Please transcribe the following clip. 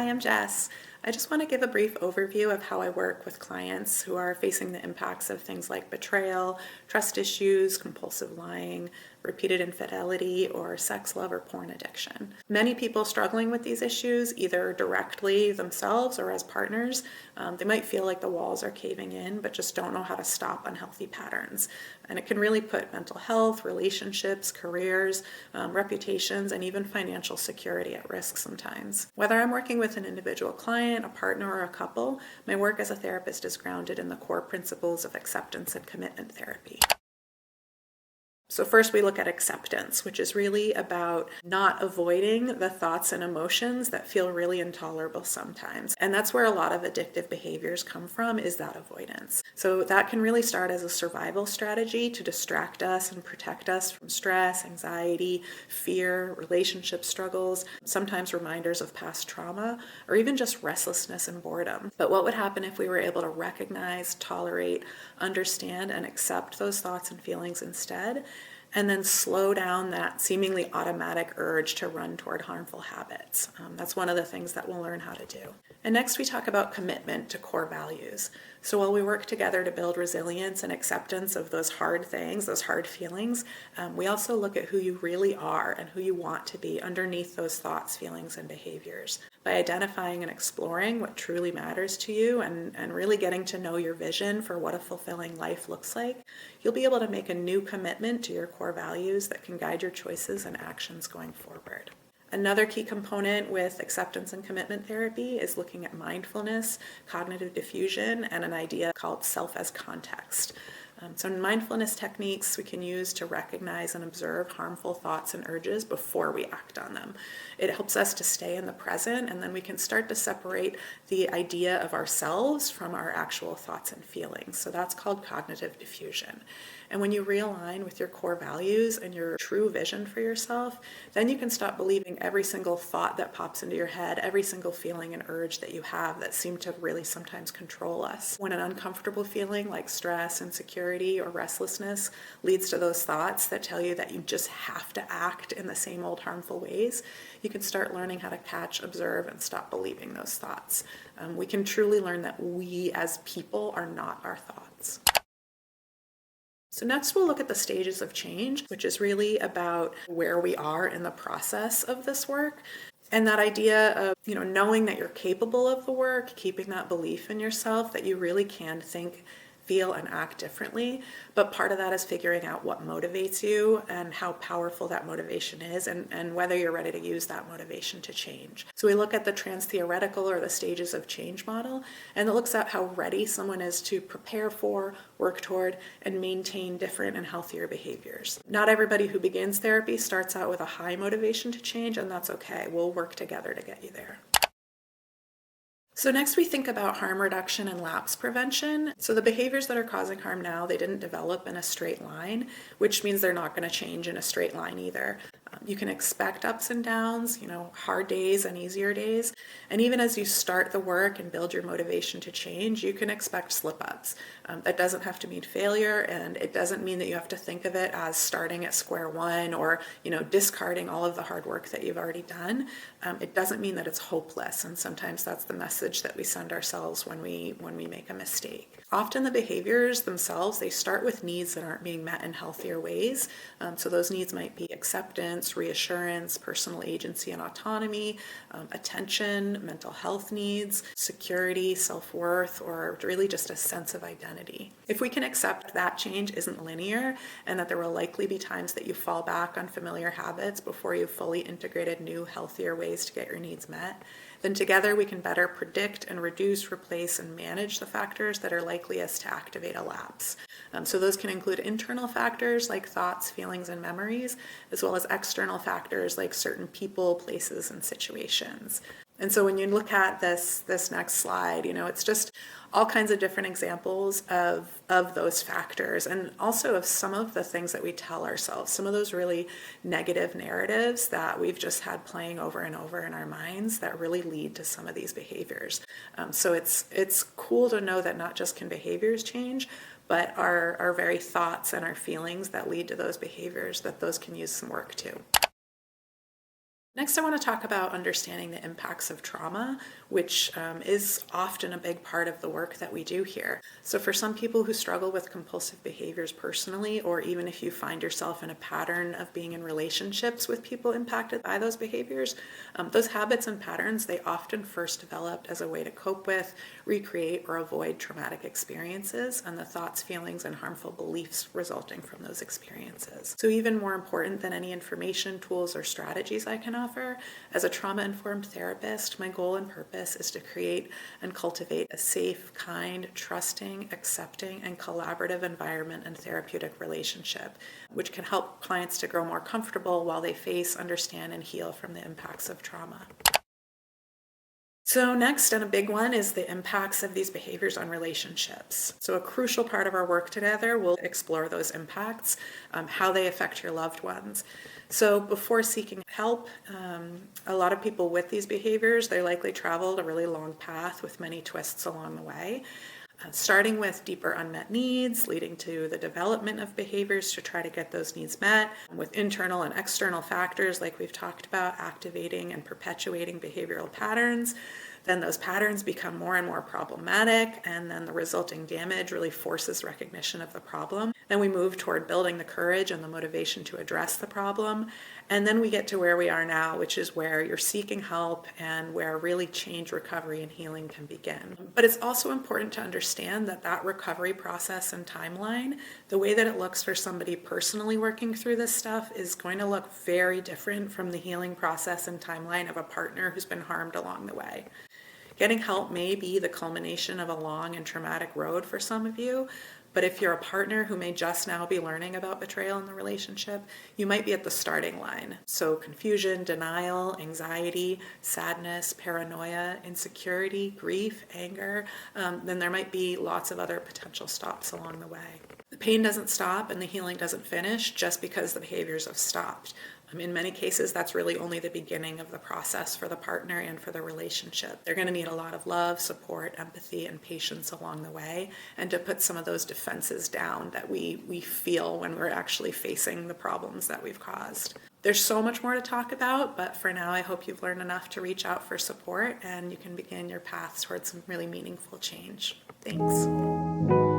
Hi, I'm Jess. I just want to give a brief overview of how I work with clients who are facing the impacts of things like betrayal, trust issues, compulsive lying, repeated infidelity, or sex, love, or porn addiction. Many people struggling with these issues, either directly themselves or as partners, they might feel like the walls are caving in, but just don't know how to stop unhealthy patterns. And it can really put mental health, relationships, careers, reputations, and even financial security at risk sometimes. Whether I'm working with an individual client, a partner, or a couple, my work as a therapist is grounded in the core principles of acceptance and commitment therapy. So first we look at acceptance, which is really about not avoiding the thoughts and emotions that feel really intolerable sometimes. And that's where a lot of addictive behaviors come from, is that avoidance. So that can really start as a survival strategy to distract us and protect us from stress, anxiety, fear, relationship struggles, sometimes reminders of past trauma, or even just restlessness and boredom. But what would happen if we were able to recognize, tolerate, understand, and accept those thoughts and feelings instead? And then slow down that seemingly automatic urge to run toward harmful habits. That's one of the things that we'll learn how to do. And next we talk about commitment to core values. So while we work together to build resilience and acceptance of those hard things, those hard feelings, we also look at who you really are and who you want to be underneath those thoughts, feelings, and behaviors. By identifying and exploring what truly matters to you and really getting to know your vision for what a fulfilling life looks like, you'll be able to make a new commitment to your core values that can guide your choices and actions going forward. Another key component with acceptance and commitment therapy is looking at mindfulness, cognitive diffusion, and an idea called self as context. So mindfulness techniques we can use to recognize and observe harmful thoughts and urges before we act on them. It helps us to stay in the present, and then we can start to separate the idea of ourselves from our actual thoughts and feelings. So that's called cognitive diffusion. And when you realign with your core values and your true vision for yourself, then you can stop believing every single thought that pops into your head, every single feeling and urge that you have that seem to really sometimes control us. When an uncomfortable feeling like stress, insecurity, or restlessness leads to those thoughts that tell you that you just have to act in the same old harmful ways, you can start learning how to catch, observe, and stop believing those thoughts. We can truly learn that we as people are not our thoughts. So next we'll look at the stages of change, which is really about where we are in the process of this work. And that idea of, knowing that you're capable of the work, keeping that belief in yourself that you really can think, feel, and act differently. But part of that is figuring out what motivates you and how powerful that motivation is, and whether you're ready to use that motivation to change. So we look at the trans-theoretical, or the stages of change model, and it looks at how ready someone is to prepare for, work toward, and maintain different and healthier behaviors. Not everybody who begins therapy starts out with a high motivation to change, and that's okay. We'll work together to get you there. So next we think about harm reduction and lapse prevention. So the behaviors that are causing harm now, they didn't develop in a straight line, which means they're not going to change in a straight line either. You can expect ups and downs, hard days and easier days. And even as you start the work and build your motivation to change, you can expect slip-ups. That doesn't have to mean failure, and it doesn't mean that you have to think of it as starting at square one or, discarding all of the hard work that you've already done. It doesn't mean that it's hopeless, and sometimes that's the message that we send ourselves when we make a mistake. Often the behaviors themselves, they start with needs that aren't being met in healthier ways. So those needs might be acceptance, reassurance, personal agency and autonomy, attention, mental health needs, security, self-worth, or really just a sense of identity. If we can accept that change isn't linear, and that there will likely be times that you fall back on familiar habits before you've fully integrated new, healthier ways to get your needs met, then together we can better predict and reduce, replace, and manage the factors that are likeliest to activate a lapse. So those can include internal factors like thoughts, feelings, and memories, as well as external factors like certain people, places, and situations. And so when you look at this next slide, it's just all kinds of different examples of those factors, and also of some of the things that we tell ourselves, some of those really negative narratives that we've just had playing over and over in our minds that really lead to some of these behaviors. So it's cool to know that not just can behaviors change, but our very thoughts and our feelings that lead to those behaviors, that those can use some work too. Next, I want to talk about understanding the impacts of trauma, which is often a big part of the work that we do here. So for some people who struggle with compulsive behaviors personally, or even if you find yourself in a pattern of being in relationships with people impacted by those behaviors, those habits and patterns, they often first developed as a way to cope with, recreate, or avoid traumatic experiences and the thoughts, feelings, and harmful beliefs resulting from those experiences. So even more important than any information, tools, or strategies I can offer, as a trauma-informed therapist, my goal and purpose is to create and cultivate a safe, kind, trusting, accepting, and collaborative environment and therapeutic relationship, which can help clients to grow more comfortable while they face, understand, and heal from the impacts of trauma. So next, and a big one, is the impacts of these behaviors on relationships. So a crucial part of our work together will explore those impacts, how they affect your loved ones. So before seeking help, a lot of people with these behaviors, they likely traveled a really long path with many twists along the way. Starting with deeper unmet needs, leading to the development of behaviors to try to get those needs met, with internal and external factors like we've talked about, activating and perpetuating behavioral patterns. Then those patterns become more and more problematic, and then the resulting damage really forces recognition of the problem. Then we move toward building the courage and the motivation to address the problem. And then we get to where we are now, which is where you're seeking help and where really change, recovery, and healing can begin. But it's also important to understand that that recovery process and timeline, the way that it looks for somebody personally working through this stuff, is going to look very different from the healing process and timeline of a partner who's been harmed along the way. Getting help may be the culmination of a long and traumatic road for some of you, but if you're a partner who may just now be learning about betrayal in the relationship, you might be at the starting line. So confusion, denial, anxiety, sadness, paranoia, insecurity, grief, anger, then there might be lots of other potential stops along the way. The pain doesn't stop and the healing doesn't finish just because the behaviors have stopped. In many cases, that's really only the beginning of the process for the partner and for the relationship. They're going to need a lot of love, support, empathy, and patience along the way, and to put some of those defenses down that we feel when we're actually facing the problems that we've caused. There's so much more to talk about, but for now, I hope you've learned enough to reach out for support and you can begin your path towards some really meaningful change. Thanks.